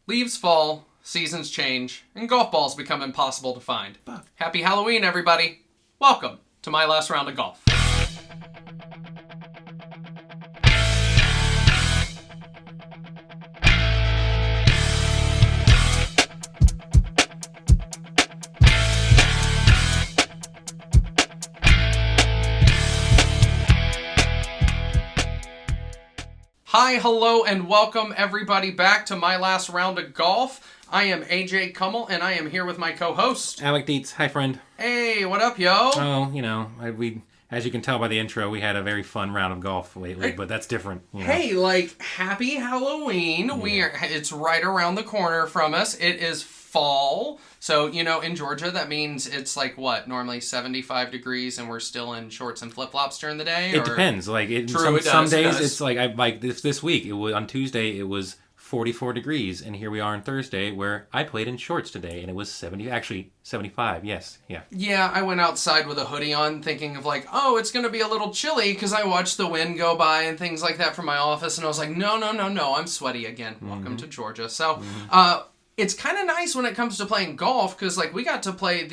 Leaves fall, seasons change, and golf balls become impossible to find. Happy Halloween, everybody. Welcome to my last round of golf. Hi, hello, and welcome everybody back to my last round of golf. I am AJ Kummel, and I am here with my co-host, Alec Dietz. Hi, friend. Hey, what up, yo? Oh, we as you can tell by the intro, we had a very fun round of golf lately, but that's different. Hey, happy Halloween. Yeah. It's right around the corner from us. It is fall. So, in Georgia, that means it's normally 75 degrees and we're still in shorts and flip-flops during the day? It depends. Some days it's like this week, on Tuesday, it was 44 degrees, and here we are on Thursday where I played in shorts today, and it was 75, yes, yeah. Yeah, I went outside with a hoodie on thinking of it's going to be a little chilly because I watched the wind go by and things like that from my office, and I was like, no, I'm sweaty again. Mm-hmm. Welcome to Georgia. So, it's kind of nice when it comes to playing golf because, we got to play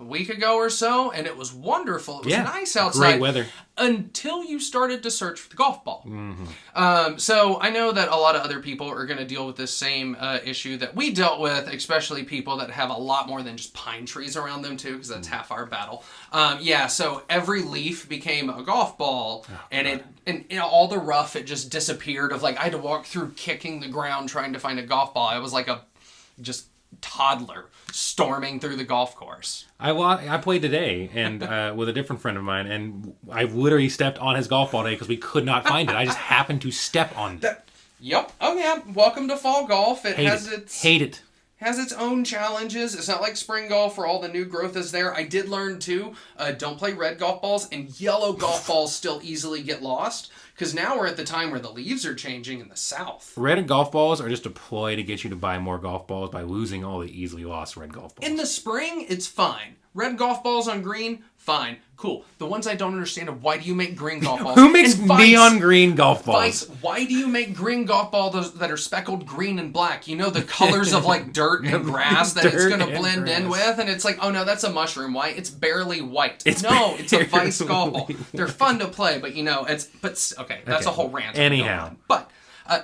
a week ago or so, and it was wonderful. It was nice outside. Great weather. Until you started to search for the golf ball. Mm-hmm. So I know that a lot of other people are going to deal with this same issue that we dealt with, especially people that have a lot more than just pine trees around them too, because that's half our battle. So every leaf became a golf ball, and all the rough, it just disappeared. I had to walk through kicking the ground trying to find a golf ball. I was like a just toddler storming through the golf course. I played today and with a different friend of mine, and I literally stepped on his golf ball today because we could not find it. I just happened to step on it. Yep. Oh yeah. Welcome to fall golf. Hate it. Has its own challenges. It's not like spring golf where all the new growth is there. I did learn too, don't play red golf balls, and yellow golf balls still easily get lost. Because now we're at the time where the leaves are changing in the south. Red golf balls are just a ploy to get you to buy more golf balls by losing all the easily lost red golf balls. In the spring, it's fine. Red golf balls on green, fine. Cool. The ones I don't understand are why do you make green golf balls? Who makes neon green golf balls? Why do you make green golf balls that are speckled green and black? The colors of dirt and grass that it's going to blend in with, and it's oh no, that's a mushroom white. It's barely white. It's a vice golf ball. They're fun to play, but that's a whole rant. Anyhow. But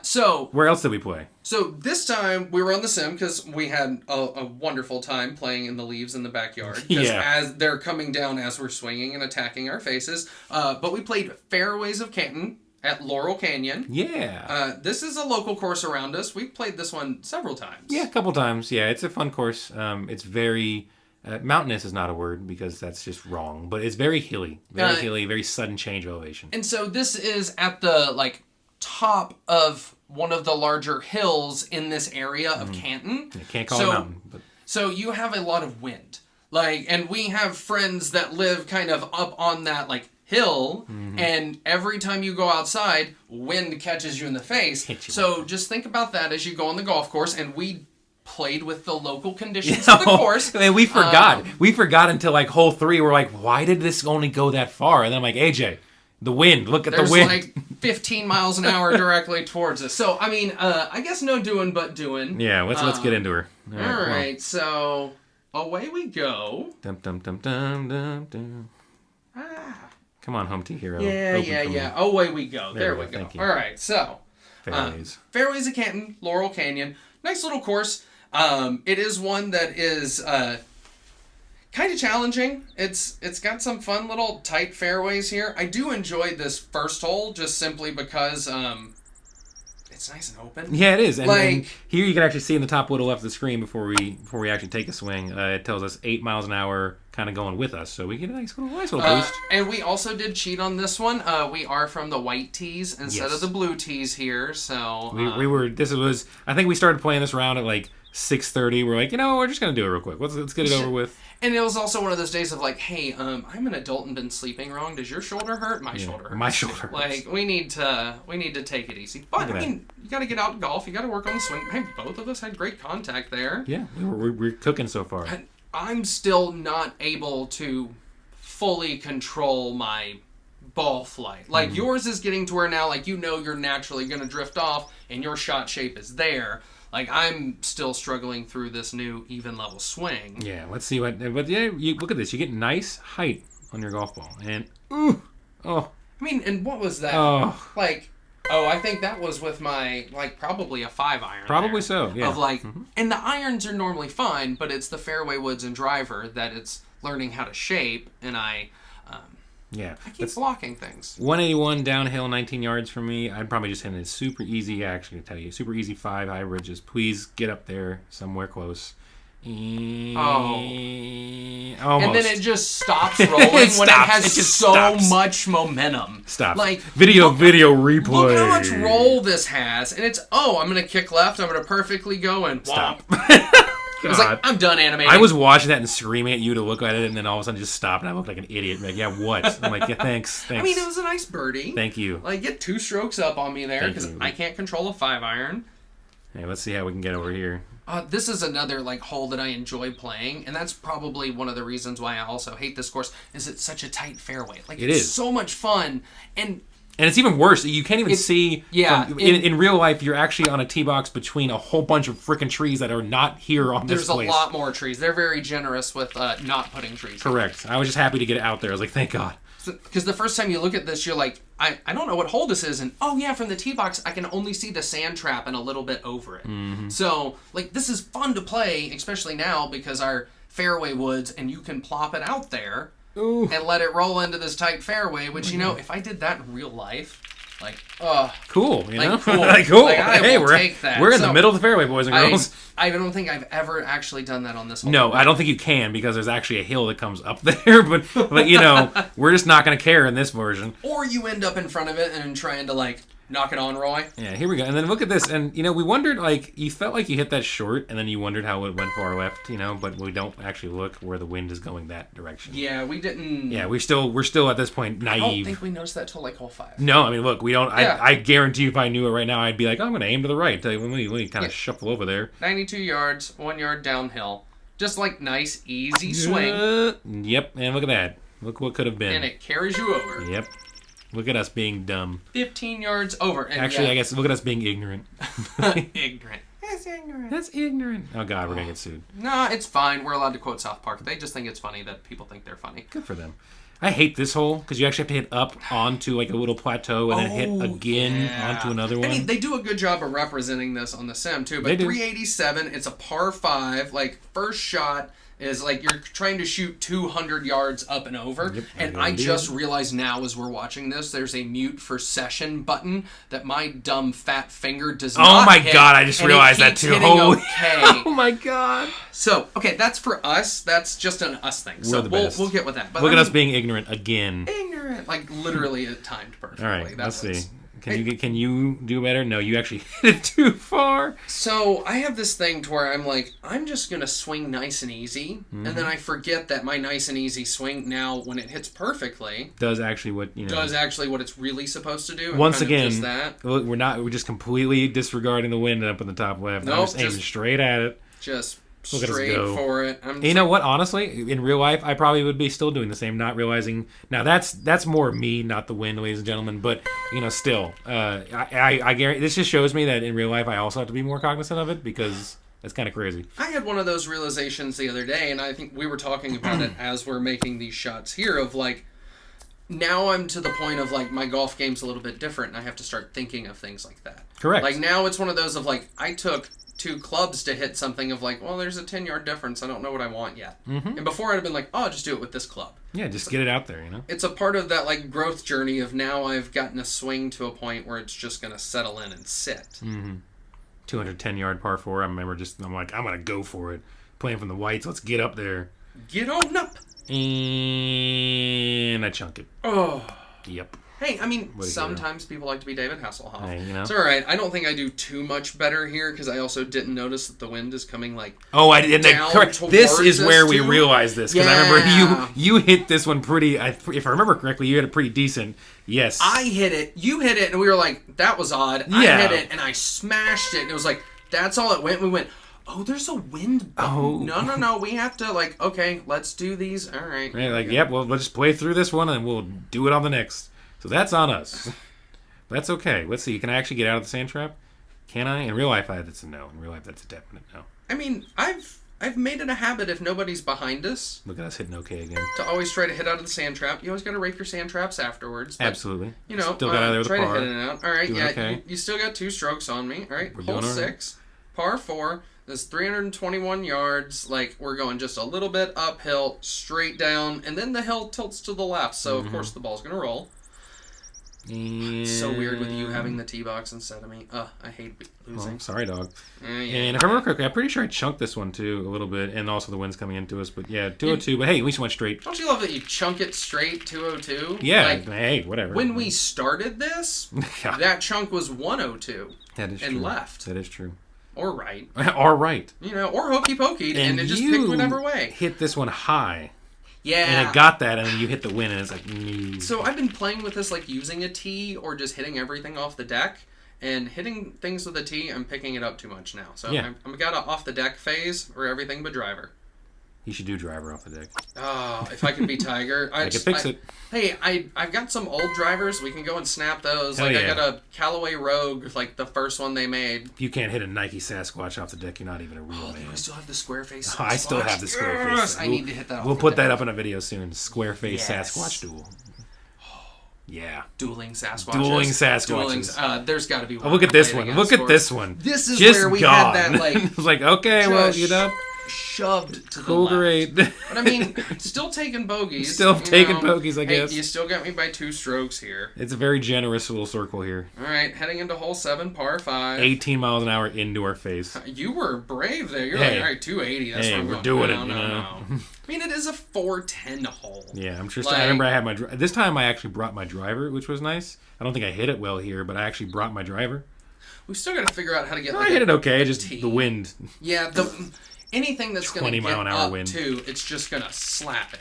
so where else did we play? So this time we were on the sim because we had a wonderful time playing in the leaves in the backyard. Because as they're coming down as we're swinging and attacking our faces. But we played Fairways of Canton at Laurel Canyon. Yeah. This is a local course around us. We've played this one several times. Yeah, a couple times. Yeah, it's a fun course. It's very... mountainous is not a word because that's just wrong. But it's very hilly. Very hilly, very sudden change of elevation. And so this is at the, top of one of the larger hills in this area of Canton. You can't call it a mountain. But... So you have a lot of wind. And we have friends that live kind of up on that, hill, and every time you go outside, wind catches you in the face. So just think about that as you go on the golf course, and we played with the local conditions of the course. I mean, we forgot. We forgot until, hole 3, we're like, why did this only go that far? And then I'm like, AJ... The wind. Look at the wind. There's 15 miles an hour directly towards us. So, I guess no doing but doing. Yeah, let's get into her. All right, so away we go. Dum dum dum dum dum dum. Come on, home tee hero. Yeah. Away we go. There we go. Thank you. All right, so Fairways of Canton, Laurel Canyon. Nice little course. It is one that is kind of challenging. It's got some fun little tight fairways here. I do enjoy this first hole just simply because it's nice and open. Yeah, it is. And here you can actually see in the top little left of the screen before we actually take a swing. It tells us 8 miles an hour kind of going with us, so we get a nice little boost. And we also did cheat on this one. We are from the white tees instead of the blue tees here. So we were. This was. I think we started playing this round at 6:30. We're like, we're just gonna do it real quick. Let's get it over with. And it was also one of those days of hey, I'm an adult and been sleeping wrong. Does your shoulder hurt? My shoulder hurts. My shoulder hurts. We need to take it easy. But you got to get out and golf. You got to work on the swing. Hey, both of us had great contact there. Yeah, we're cooking so far. I'm still not able to fully control my ball flight. Yours is getting to where now, you're naturally going to drift off. and your shot shape is there. Like, I'm still struggling through this new even level swing. Yeah, let's see what. But yeah, you look at this. You get nice height on your golf ball, and ooh, oh. I mean, and what was that? Oh, like, I think that was with my probably a 5-iron. Probably so. Yeah. Of and the irons are normally fine, but it's the fairway woods and driver that it's learning how to shape, and I keep blocking things. 181 downhill, 19 yards from me. I'd probably just hit it super easy. Actually, I tell you, super easy 5 hybrid. Just please get up there somewhere close. Almost. And then it just stops rolling when it has so much momentum. Stop. Like video replay. Look how much roll this has, and it's I'm gonna kick left. I'm gonna perfectly go and stop. I was like, I'm done animating. I was watching that and screaming at you to look at it, and then all of a sudden just stop, and I looked like an idiot. Like, yeah, what? I'm like, yeah, thanks. I mean, it was a nice birdie. Thank you. Like, get 2 strokes up on me there because I can't control a 5-iron. Hey, let's see how we can get over here. This is another hole that I enjoy playing, and that's probably one of the reasons why I also hate this course. Is it's such a tight fairway? It's so much fun, and it's even worse. You can't even see. Yeah, in real life, you're actually on a tee box between a whole bunch of freaking trees that are not here on this place. There's a lot more trees. They're very generous with not putting trees. Correct. I was just happy to get it out there. I was like, thank God. Because the first time you look at this, you're like, I don't know what hole this is, and from the tee box, I can only see the sand trap and a little bit over it. Mm-hmm. So, this is fun to play, especially now, because our fairway woods, and you can plop it out there and let it roll into this tight fairway, which, if I did that in real life, cool, know? Cool. Cool. Hey, take that. We're in the middle of the fairway, boys and girls. I don't think I've ever actually done that on this hole. No, I don't think you can because there's actually a hill that comes up there, but we're just not going to care in this version. Or you end up in front of it and trying to knock it on, Roy. Yeah, here we go. And then look at this. And, we wondered, you felt like you hit that short, and then you wondered how it went far left, but we don't actually look where the wind is going that direction. Yeah, we didn't... Yeah, we're still at this point naive. I don't think we noticed that till, hole 5. No, I mean, look, we don't... Yeah. I guarantee you if I knew it right now, I'd be like, I'm going to aim to the right. When we kind of shuffle over there. 92 yards, 1 yard downhill. Just, nice, easy swing. Yep, and look at that. Look what could have been. And it carries you over. Yep. Look at us being dumb. 15 yards over. And actually, I guess look at us being ignorant. Ignorant. That's ignorant. That's ignorant. Oh, God, we're going to get sued. No, it's fine. We're allowed to quote South Park. They just think it's funny that people think they're funny. Good for them. I hate this hole because you actually have to hit up onto a little plateau and then hit again onto another one. I mean, they do a good job of representing this on the sim, too. But 387, it's a par 5. First shot is you're trying to shoot 200 yards up and over. Yep, and I just realized now as we're watching this, there's a mute for session button that my dumb fat finger does not hit. Oh my God, I just realized that too. Holy okay. Oh my God. So, that's for us. That's just an us thing. So we'll get with that. But look at us being ignorant again. Ignorant. Literally it timed perfectly. All right, let's see. Can you do better? No, you actually hit it too far. So I have this thing to where I'm just going to swing nice and easy. Mm-hmm. And then I forget that my nice and easy swing now, when it hits perfectly, does actually what it's really supposed to do. Once again, we're just completely disregarding the wind up in the top left. Nope, I'm just aiming straight at it. Just straight for it. You know what? Honestly, in real life, I probably would be still doing the same, not realizing. Now that's more me, not the wind, ladies and gentlemen. But still, I guarantee this just shows me that in real life, I also have to be more cognizant of it because it's kind of crazy. I had one of those realizations the other day, and I think we were talking about it as we're making these shots here. Of now I'm to the point of my golf game's a little bit different, and I have to start thinking of things like that. Correct. Now it's one of those of I took 2 clubs to hit something of there's a 10-yard difference. I don't know what I want yet. Mm-hmm. And before I'd have been I'll just do it with this club. Yeah, just get it out there, It's a part of that growth journey of now I've gotten a swing to a point where it's just going to settle in and sit. Mm-hmm. 210-yard par 4. I remember I'm going to go for it. Playing from the whites. Let's get up there. Get on up. And I chunk it. Oh. Yep. Hey, sometimes people like to be David Hasselhoff. Hey, It's all right. I don't think I do too much better here because I also didn't notice that the wind is coming I didn't. Correct. This is where we realize this because I remember you hit this one pretty. If I remember correctly, you hit it pretty decent. Yes. I hit it. You hit it, and we were that was odd. Yeah. I hit it, and I smashed it, and it was that's all it went. We went. Oh, there's a wind button. Oh. No. We have to, okay, let's do these. All right. Right, yep, well, let's just play through this one, and we'll do it on the next. So that's on us. That's okay. Let's see. Can I actually get out of the sand trap? Can I? In real life, that's a no. In real life, that's a definite no. I mean, I've made it a habit if nobody's behind us. Look at us hitting okay again. To always try to hit out of the sand trap. You always got to rake your sand traps afterwards. But, Absolutely. You know, still got out there with try a par. to hit it out. All right, doing yeah, okay. you still got 2 strokes on me. All right, We're hole doing all right. 6, par 4. There's 321 yards. Like, we're going just a little bit uphill, straight down, and then the hill tilts to the left. So, of course, the ball's going to roll. And... So weird with you having the tee box instead of me. I hate losing. Oh, sorry, dog. Yeah. And if I remember correctly, I'm pretty sure I chunked this one too a little bit, and also the wind's coming into us. But yeah, 202. But hey, at least you went straight. Don't you love that you chunk it straight 202? Yeah. Like, hey, whatever. when we started this, Yeah. that chunk was 102 That is and true. left. That is true. Or right. All right. You know, or hokey pokeyed, and it just picked whatever way. Hit this one high. Yeah. And it got that, and then you hit the wind, and it's like, no. So I've been playing with this, like using a tee or just hitting everything off the deck. And hitting things with a tee, I'm picking it up too much now. So Yeah. I'm got a off the deck phase or everything but driver. You should do driver off the deck. Oh, if I could be Tiger. I could fix it. Hey, I've got some old drivers. We can go and snap those. Hell like, yeah. I got a Callaway Rogue, like the first one they made. If you can't hit a Nike Sasquatch off the deck, you're not even a real man. I still have the square face. Oh, I still have the square face. Yes, I need to hit that off We'll the put deck. that up in a video soon. Square face Yes. Sasquatch duel. Yeah. Dueling Sasquatches. Dueling Sasquatches. There's got to be one. Oh, look at this played one. against Look at or- this one. This is Just where we gone. had that, like, It's like, okay, well, you know. shoved to the Cool, left. great. But I mean, still taking bogeys. Still you taking know. bogeys, I Hey, guess. you still got me by 2 strokes here. It's a very generous little circle here. All right, heading into hole 7, par 5. 18 miles an hour into our face. You were brave there. You're Hey. like, all right, 280. That's Hey, what I'm we're going. doing no, it, no, you know? no. I mean, it is a 410 hole. Yeah, I'm sure. Like- I remember I had my. This time I actually brought my driver, which was nice. I don't think I hit it well here, but I actually brought my driver. We've still got to figure out how to get. No, Like I hit a it okay. Just tee. the wind. Yeah, anything that's going to 20 get mile an hour up wind. too, it's just going to slap it.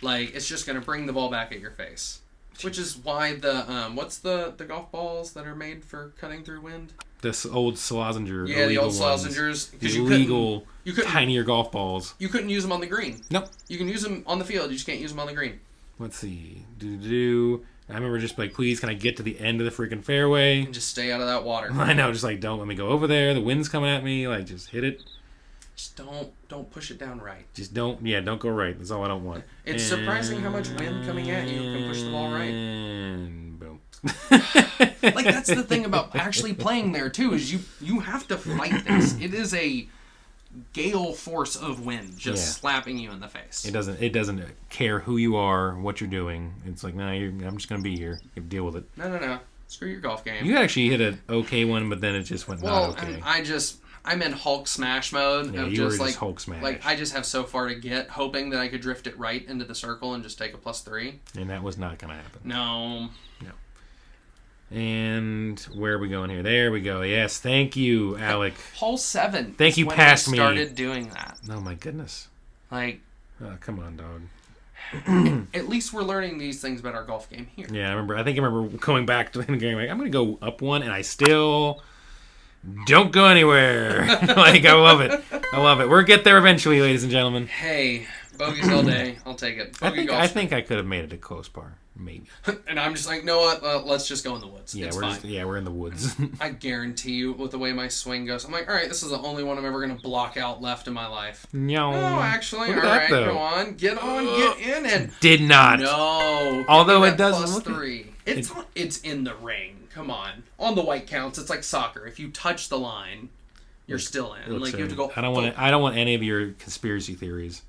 Like, it's just going to bring the ball back at your face. Which is why the what's the golf balls that are made for cutting through wind? This old Slazenger. Yeah, the old ones. Slazengers. The Because illegal, you couldn't tinier golf balls. you couldn't use them on the green. Nope. You can use them on the field. You just can't use them on the green. Let's see. I remember just like, please, can I get to the end of the freaking fairway? And just stay out of that water. I know, just like, don't let me go over there. The wind's coming at me. Like, just hit it. Just don't push it down right. Just don't go right. That's all I don't want. It's surprising how much wind coming at you can push the ball right. And boom. Like, that's the thing about actually playing there too, is you have to fight this. It is a gale force of wind just slapping you in the face. It doesn't care who you are, what you're doing. It's like, I'm just gonna be here. You have to deal with it. No. Screw your golf game. You actually hit an okay one, but then it just went not okay. I'm in Hulk smash mode. Yeah, of you were just like just Hulk smash. Like, I just have so far to get, hoping that I could drift it right into the circle and just take a +3. And that was not gonna happen. No. And where are we going here? There we go. Yes, thank you, Alec. Hole 7. Thank is you, when past I me. started doing that. Oh my goodness. Like, Oh, come on, dog. at least we're learning these things about our golf game here. Yeah, I think I remember going back to the game. Like, I'm gonna go up one, and I still don't go anywhere. Like, I love it. We'll get there eventually, ladies and gentlemen. Hey, bogeys all day. I'll take it. I think I could have made it a close par, maybe. And I'm just like, no what? Let's just go in the woods. Yeah, it's we're fine. we're in the woods. I guarantee you, with the way my swing goes, I'm like, all right, this is the only one I'm ever going to block out left in my life. No, actually, Look all at right, that, though. go on, get in, and Did not. no. Although give me it that does look- +3. It's in the ring. Come on, on the white counts. It's like soccer. If you touch the line, you're still in. Like, you have to go. I don't want any of your conspiracy theories.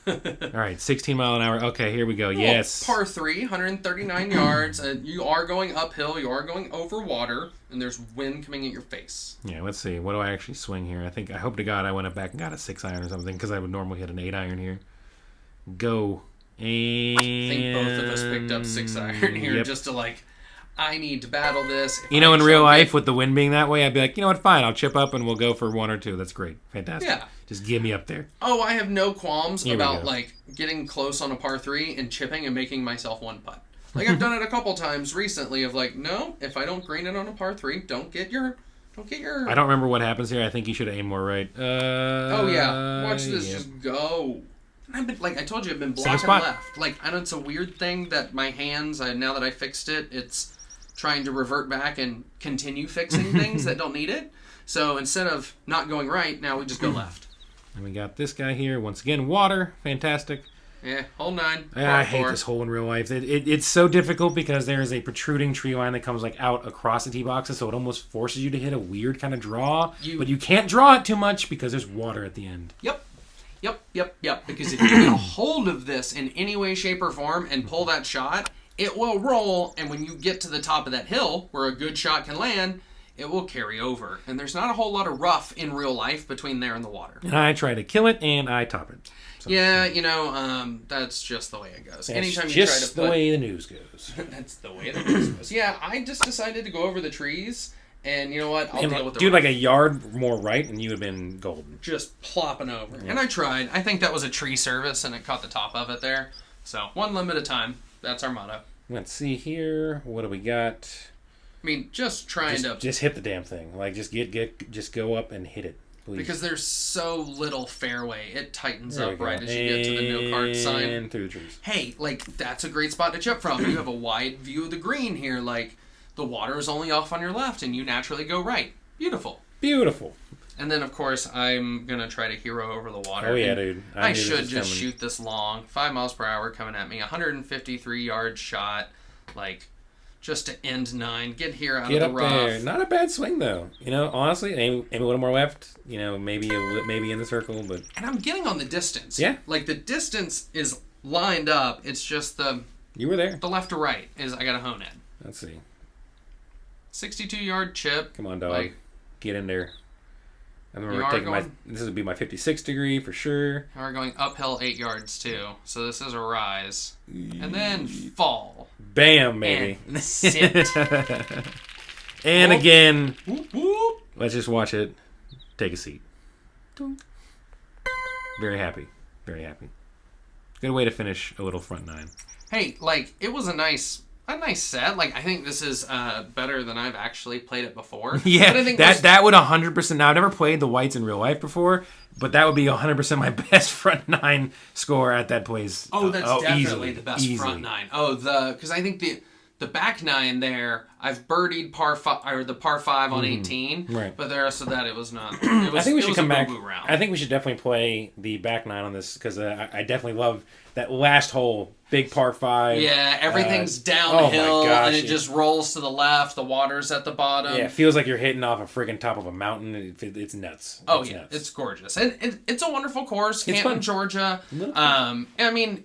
All right, 16 mile an hour. Okay, here we go. Yes. Par 3, 139 yards. And you are going uphill. You are going over water, and there's wind coming at your face. Yeah, let's see. What do I actually swing here? I hope to God I went back and got a 6-iron or something, because I would normally hit an 8-iron here. Go. And I think both of us picked up 6-iron here Yep. just to, like, I need to battle this. If You know, I in real choke life, it- with the wind being that way, I'd be like, you know what, fine, I'll chip up and we'll go for 1 or 2. That's great. Fantastic. Yeah. Just get me up there. Oh, I have no qualms Here we about, go. like, getting close on a par 3 and chipping and making myself 1 putt. Like, I've done it a couple times recently of, like, no, if I don't green it on a par 3, don't get your... I don't remember what happens here. I think you should aim more right. Oh, yeah. Watch this yeah. just go. And I've been, like I told you, I've been Same blocking spot. left. Like, I know it's a weird thing that my hands, now that I fixed it, it's trying to revert back and continue fixing things that don't need it. So instead of not going right, now we just go left. And we got this guy here. Once again, water. Fantastic. Yeah, hole 9. I hate this hole in real life. It's so difficult because there is a protruding tree line that comes like out across the tee boxes, so it almost forces you to hit a weird kind of draw. But you can't draw it too much because there's water at the end. Yep. Because if you get a hold of this in any way, shape, or form and pull that shot, it will roll, and when you get to the top of that hill where a good shot can land, it will carry over. And there's not a whole lot of rough in real life between there and the water. And I try to kill it, and I top it. So, yeah, that's just the way it goes. Anytime you try to just the way the news goes. That's the way the news goes. Yeah, I just decided to go over the trees, and you know what? I'll deal with the dude, like a yard more right, and you would have been golden. Just plopping over. Yeah. And I tried. I think that was a tree service, and it caught the top of it there. So, one limb at a time. That's our motto. Let's see here. What do we got? I mean, just hit the damn thing. Like, just go up and hit it. Please. Because there's so little fairway, it tightens up right as you get to the no card sign. And through the trees. Hey, like, that's a great spot to chip from. You have a wide view of the green here. Like, the water is only off on your left, and you naturally go right. Beautiful. Beautiful. And then, of course, I'm going to try to hero over the water. Oh, yeah, dude. I should just shoot this long. 5 miles per hour coming at me. 153-yard shot. Like, just to end 9. Get here out of the rough. There. Not a bad swing, though. Honestly, maybe a little more left. Maybe in the circle. But And I'm getting on the distance. Yeah. Like, the distance is lined up. It's just the... You were there. The left to right is I got to hone in. Let's see. 62-yard chip. Come on, dog. Get in there. This would be my 56 degree for sure. And we're going uphill 8 yards too. So this is a rise. And then fall. Bam, baby. And sit. And whoop. Again, whoop, whoop. Let's just watch it. Take a seat. Very happy. Very happy. Good way to finish a little front 9. Hey, like, it was a nice set. Like, I think this is better than I've actually played it before. Yeah, but I think that would 100%. Now, I've never played the whites in real life before, but that would be 100% my best front 9 score at that place. Oh, that's definitely easily, the best front 9. Oh, because I think the back 9 there, I've birdied the par 5 on 18. Right. But the rest of that, it was not. It was, I think we should come back. Round. I think we should definitely play the back 9 on this because I definitely love that last hole. Big par 5. Yeah, everything's downhill, oh my gosh, and it just rolls to the left. The water's at the bottom. Yeah, it feels like you're hitting off a friggin' top of a mountain. It's nuts. It's gorgeous. And it's a wonderful course. It's Canton, fun. Georgia. I mean,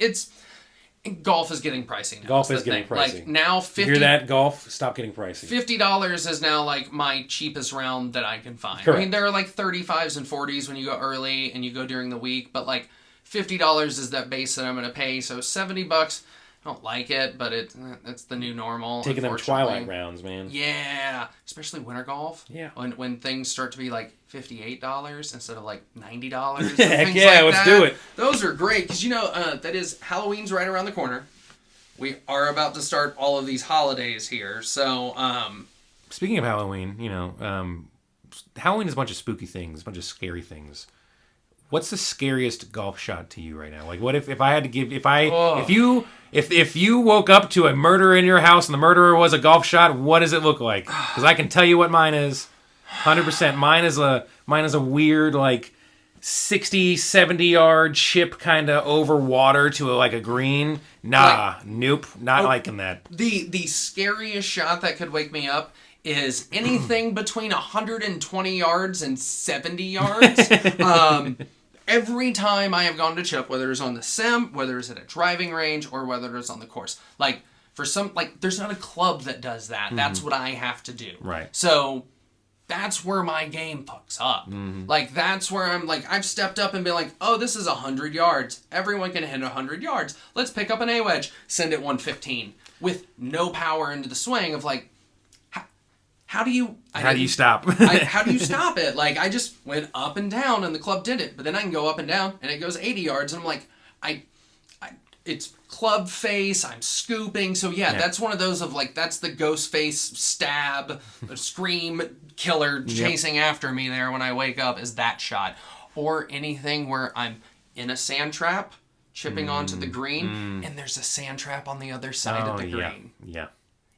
golf is getting pricey now. Golf is getting pricey. Like, now, you hear that, golf? Stop getting pricey. $50 is now, like, my cheapest round that I can find. Correct. I mean, there are, like, 35s and 40s when you go early and you go during the week, but, like, $50 is that base that I'm going to pay, so $70, I don't like it, but it's the new normal. Taking them twilight rounds, man. Yeah, especially winter golf. Yeah. When things start to be like $58 instead of like $90. Heck yeah, let's do it. Those are great, because that is, Halloween's right around the corner. We are about to start all of these holidays here, so... Speaking of Halloween, Halloween is a bunch of spooky things, a bunch of scary things. What's the scariest golf shot to you right now? Like, what if I had to give if you woke up to a murderer in your house and the murderer was a golf shot, what does it look like? Because I can tell you what mine is. 100%. Mine is a weird, like, 60, 70 yard chip kind of over water to a green. Nope, not liking that. The scariest shot that could wake me up is anything between 120 yards and 70 yards. Every time I have gone to chip, whether it's on the sim, whether it's at a driving range, or whether it's on the course, there's not a club that does that. Mm-hmm. That's what I have to do. Right. So that's where my game fucks up. Mm-hmm. Like, that's where I'm like, I've stepped up and been like, oh, this is 100 yards. Everyone can hit 100 yards. Let's pick up an A-wedge, send it 115 with no power into the swing of like, how do you stop? How do you stop it? Like, I just went up and down and the club did it, but then I can go up and down and it goes 80 yards and I'm like, it's club face, I'm scooping. So yeah, that's one of those of like, that's the ghost face stab, scream killer chasing after me there when I wake up is that shot. Or anything where I'm in a sand trap, chipping onto the green, and there's a sand trap on the other side of the green. Yeah.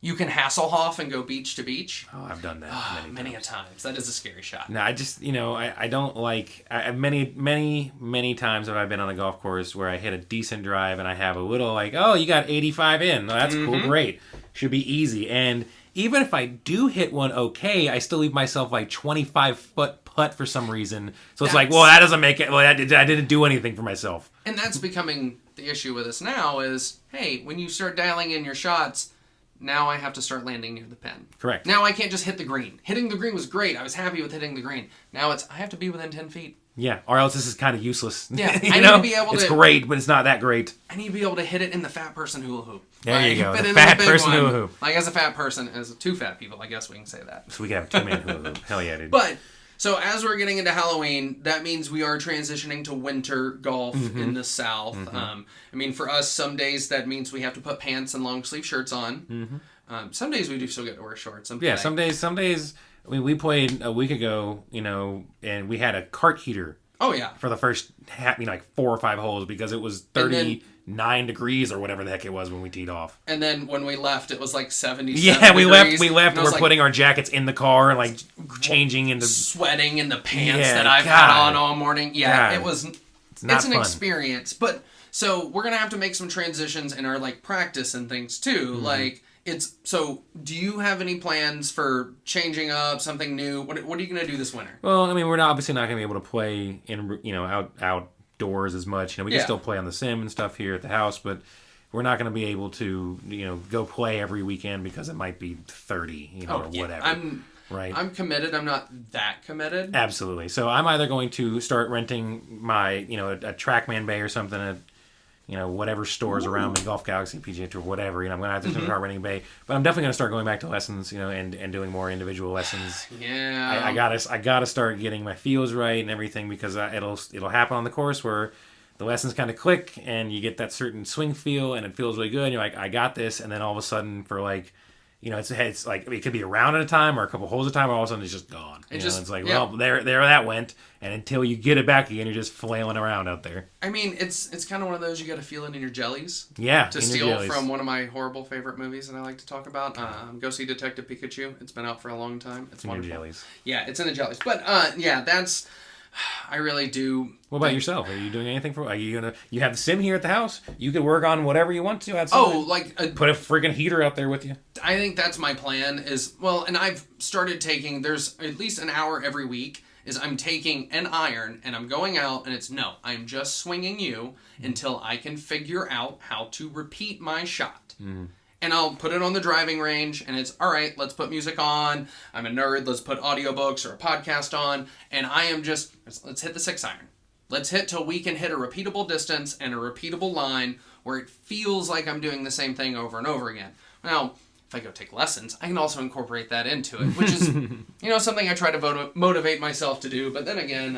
You can Hasselhoff and go beach to beach. Oh, I've done that many a times. That is a scary shot. No, I just, I don't like, many times have I been on a golf course where I hit a decent drive and I have a little like, oh, you got 85 in. Oh, that's cool, great. Should be easy. And even if I do hit one okay, I still leave myself like 25-foot putt for some reason. So it's like, well, that doesn't make it, well, I didn't do anything for myself. And that's becoming the issue with us now is, hey, when you start dialing in your shots, now I have to start landing near the pin. Correct. Now I can't just hit the green. Hitting the green was great. I was happy with hitting the green. Now I have to be within 10 feet. Yeah, or else this is kind of useless. Yeah, I need to be able to... It's great, but it's not that great. I need to be able to hit it in the fat person hula hoop. There you go, the fat person hula hoop. Like, as a fat person, as two fat people, I guess we can say that. So we can have a two-man hula hoop. Hell yeah, dude. But... So as we're getting into Halloween, that means we are transitioning to winter golf in the South. I mean, for us, some days that means we have to put pants and long sleeve shirts on. Some days we do still get to wear shorts. Yeah, some days. I mean, we played a week ago, and we had a cart heater. Oh yeah. For the first 4 or 5 holes because it was 39 degrees or whatever the heck it was when we teed off. And then when we left, it was like 77 Yeah, we degrees. left. We're putting our jackets in the car and like changing into sweating in the pants that I've had on all morning. Yeah, God. it was. It's an fun. Experience, but so we're gonna have to make some transitions in our like practice and things too. Like so. Do you have any plans for changing up something new? What are you gonna do this winter? Well, I mean, we're obviously not gonna be able to play in outdoors as much. We can still play on the sim and stuff here at the house, but we're not going to be able to, go play every weekend because it might be 30, or whatever. I'm committed. I'm not that committed. Absolutely. So I'm either going to start renting my, a TrackMan bay or something at, whatever stores around me, Golf Galaxy, PGA Tour, whatever. I'm going to have to start renting a bay. But I'm definitely going to start going back to lessons, and doing more individual lessons. Yeah. I gotta start getting my feels right and everything because it'll happen on the course where the lessons kind of click and you get that certain swing feel and it feels really good. And you're like, I got this. And then all of a sudden for like, it's like, it could be a round at a time or a couple holes at a time, or all of a sudden it's just gone. It's like, well, there that went. And until you get it back again, you're just flailing around out there. I mean, it's kind of one of those you got to feel it in your jellies. Yeah. To steal from one of my horrible favorite movies that I like to talk about. Go see Detective Pikachu. It's been out for a long time. It's wonderful. In your jellies. Yeah, it's in the jellies. But that's... I really do. What about yourself? Are you doing anything for? Are you you have the sim here at the house? You could work on whatever you want to outside. Oh, put a friggin' heater out there with you. I think that's my plan. And I've started taking. There's at least an hour every week. I'm taking an iron and I'm going out and I'm just swinging you until I can figure out how to repeat my shot. And I'll put it on the driving range, and it's, all right, let's put music on. I'm a nerd. Let's put audiobooks or a podcast on. And I am just, let's hit the 6-iron. Let's hit till we can hit a repeatable distance and a repeatable line where it feels like I'm doing the same thing over and over again. Now, if I go take lessons, I can also incorporate that into it, which is, something I try to motivate myself to do. But then again,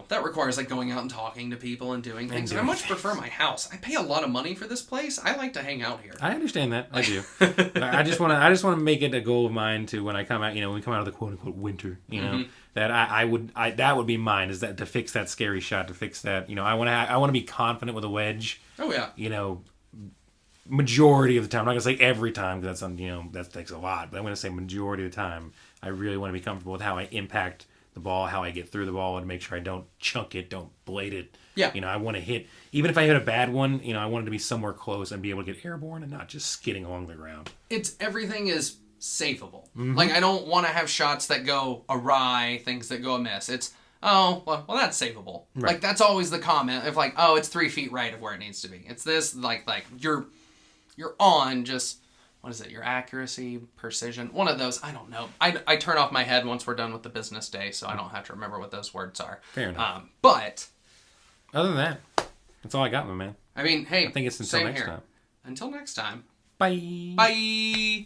that requires like going out and talking to people and doing things. And I much prefer my house. I pay a lot of money for this place. I like to hang out here. I understand that. I do. I just want to make it a goal of mine to when I come out, when we come out of the quote unquote winter, that that would be mine, is that to fix that scary shot, to fix that, I want to be confident with a wedge. Oh yeah. Majority of the time. I'm not gonna say every time because that takes a lot, but I'm gonna say majority of the time. I really want to be comfortable with how I impact the ball, how I get through the ball, and make sure I don't chunk it, don't blade it. Yeah. I want to hit, even if I hit a bad one, I want it to be somewhere close and be able to get airborne and not just skidding along the ground. Everything is safeable. Like, I don't want to have shots that go awry, things that go amiss. It's, well, that's savable. Right. Like, that's always the comment of like, it's 3 feet right of where it needs to be. It's this, like you're on just... What is it? Your accuracy, precision, one of those. I don't know. I turn off my head once we're done with the business day, so I don't have to remember what those words are. Fair enough. But other than that, that's all I got, my man. I mean, hey, I think it's until next time. Until next time. Bye. Bye.